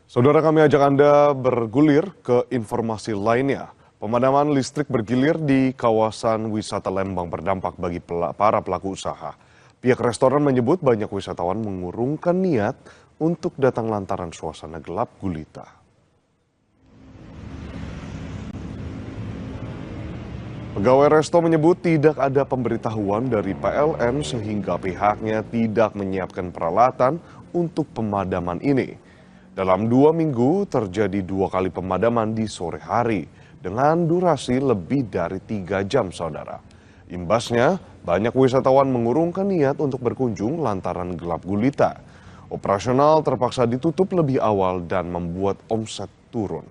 Saudara, kami ajak Anda bergulir ke informasi lainnya. Pemadaman listrik bergilir di kawasan wisata Lembang berdampak bagi para pelaku usaha. Pihak restoran menyebut banyak wisatawan mengurungkan niat untuk datang lantaran suasana gelap gulita. Pegawai resto menyebut tidak ada pemberitahuan dari PLN sehingga pihaknya tidak menyiapkan peralatan untuk pemadaman ini. Dalam 2 minggu terjadi 2 kali pemadaman di sore hari dengan durasi lebih dari 3 jam, saudara. Imbasnya, banyak wisatawan mengurungkan niat untuk berkunjung lantaran gelap gulita. Operasional terpaksa ditutup lebih awal dan membuat omset turun.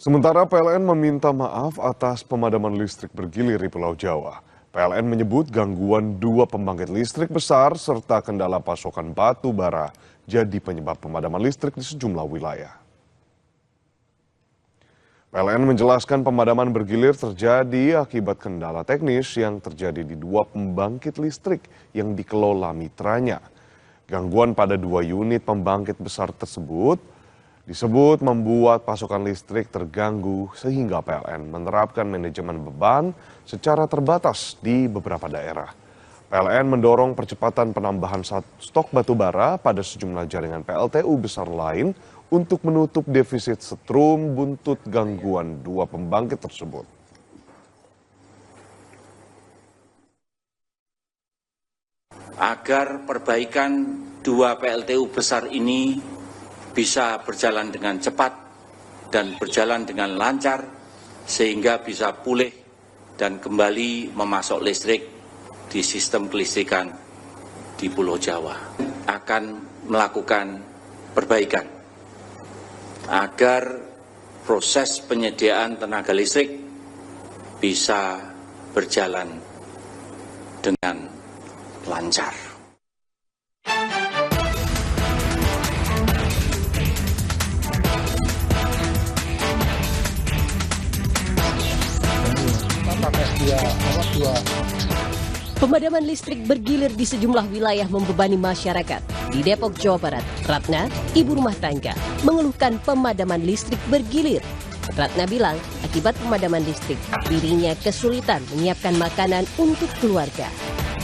Sementara PLN meminta maaf atas pemadaman listrik bergilir di Pulau Jawa. PLN menyebut gangguan 2 pembangkit listrik besar serta kendala pasokan batu bara jadi penyebab pemadaman listrik di sejumlah wilayah. PLN menjelaskan pemadaman bergilir terjadi akibat kendala teknis yang terjadi di 2 pembangkit listrik yang dikelola mitranya. Gangguan pada 2 unit pembangkit besar tersebut disebut membuat pasokan listrik terganggu sehingga PLN menerapkan manajemen beban secara terbatas di beberapa daerah. PLN mendorong percepatan penambahan stok batubara pada sejumlah jaringan PLTU besar lain untuk menutup defisit setrum buntut gangguan 2 pembangkit tersebut. Agar perbaikan 2 PLTU besar ini bisa berjalan dengan cepat dan berjalan dengan lancar sehingga bisa pulih dan kembali memasok listrik di sistem kelistrikan di Pulau Jawa. Akan melakukan perbaikan agar proses penyediaan tenaga listrik bisa berjalan dengan lancar. Pemadaman listrik bergilir di sejumlah wilayah membebani masyarakat. Di Depok, Jawa Barat, Ratna, ibu rumah tangga, mengeluhkan pemadaman listrik bergilir. Ratna bilang, akibat pemadaman listrik, dirinya kesulitan menyiapkan makanan untuk keluarga.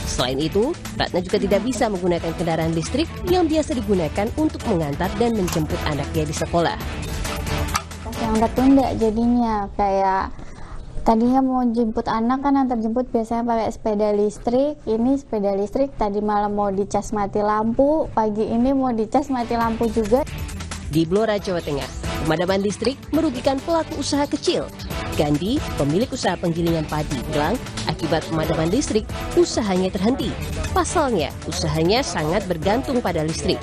Selain itu, Ratna juga tidak bisa menggunakan kendaraan listrik yang biasa digunakan untuk mengantar dan menjemput anaknya di sekolah. Yang tertunda jadinya kayak tadinya mau jemput anak kan antar jemput biasanya pakai sepeda listrik. Ini sepeda listrik tadi malam mau dicas mati lampu, pagi ini mau dicas mati lampu juga. Di Blora, Jawa Tengah, pemadaman listrik merugikan pelaku usaha kecil. Gandhi, pemilik usaha penggilingan padi, bilang akibat pemadaman listrik, usahanya terhenti. Pasalnya, usahanya sangat bergantung pada listrik.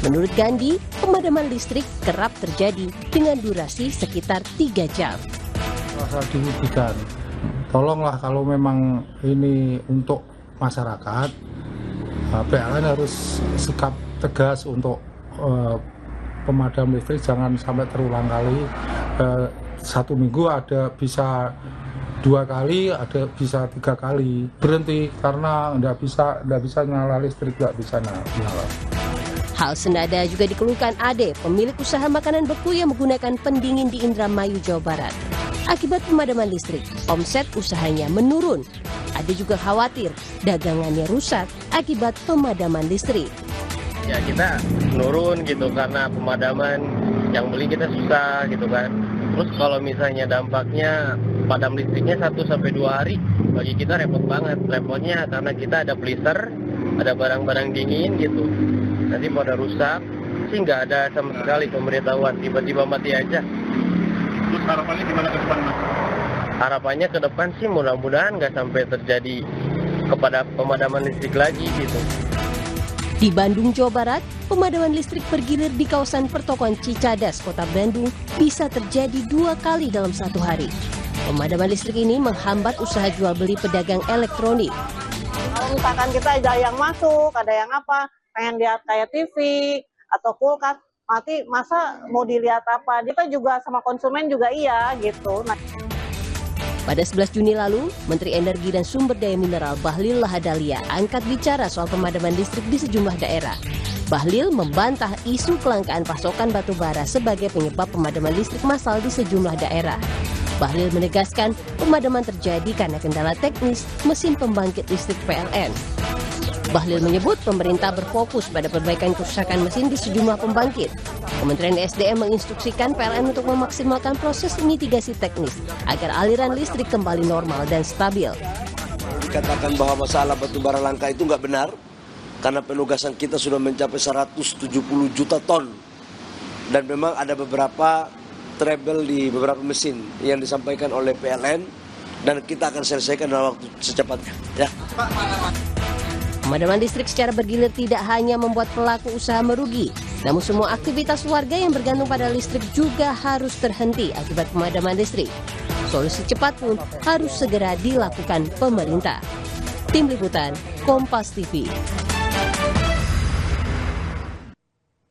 Menurut Gandhi, pemadaman listrik kerap terjadi dengan durasi sekitar 3 jam. Rasa dirugikan. Tolonglah kalau memang ini untuk masyarakat, PLN harus sikap tegas untuk pemadam listrik, jangan sampai terulang kali. 1 minggu ada bisa 2 kali, ada bisa 3 kali berhenti karena nggak bisa nyala listrik, nggak bisa nyala. Hal senada juga dikeluhkan Ade, pemilik usaha makanan beku yang menggunakan pendingin di Indramayu, Jawa Barat. Akibat pemadaman listrik, omset usahanya menurun. Ade juga khawatir dagangannya rusak akibat pemadaman listrik. Ya kita menurun gitu karena pemadaman, yang beli kita susah gitu kan. Terus kalau misalnya dampaknya padam listriknya 1-2 hari, bagi kita repot banget. Repotnya karena kita ada freezer, ada barang-barang dingin gitu. Nanti pada rusak, sih nggak ada sama sekali pemberitahuan, tiba-tiba mati aja. Terus harapannya gimana ke depan, Mas? Harapannya ke depan sih mudah-mudahan nggak sampai terjadi kepada pemadaman listrik lagi gitu. Di Bandung, Jawa Barat, pemadaman listrik bergilir di kawasan pertokoan Cicadas, Kota Bandung bisa terjadi 2 kali dalam 1 hari. Pemadaman listrik ini menghambat usaha jual beli pedagang elektronik. Kalau misalkan kita ada yang masuk, ada yang apa, pengen lihat kayak TV atau kulkas, mati masa mau dilihat apa? Kita juga sama konsumen juga iya gitu. Pada 11 Juni lalu, Menteri Energi dan Sumber Daya Mineral Bahlil Lahadalia angkat bicara soal pemadaman listrik di sejumlah daerah. Bahlil membantah isu kelangkaan pasokan batu bara sebagai penyebab pemadaman listrik massal di sejumlah daerah. Bahlil menegaskan pemadaman terjadi karena kendala teknis mesin pembangkit listrik PLN. Bahlil menyebut pemerintah berfokus pada perbaikan kerusakan mesin di sejumlah pembangkit. Kementerian SDM menginstruksikan PLN untuk memaksimalkan proses mitigasi teknis agar aliran listrik kembali normal dan stabil. Dikatakan bahwa masalah batubara langka itu nggak benar, karena penugasan kita sudah mencapai 170 juta ton. Dan memang ada beberapa trouble di beberapa mesin yang disampaikan oleh PLN, dan kita akan selesaikan dalam waktu secepatnya. Ya. Pemadaman listrik secara bergilir tidak hanya membuat pelaku usaha merugi, namun semua aktivitas warga yang bergantung pada listrik juga harus terhenti akibat pemadaman listrik. Solusi cepat pun harus segera dilakukan pemerintah. Tim Liputan, Kompas TV.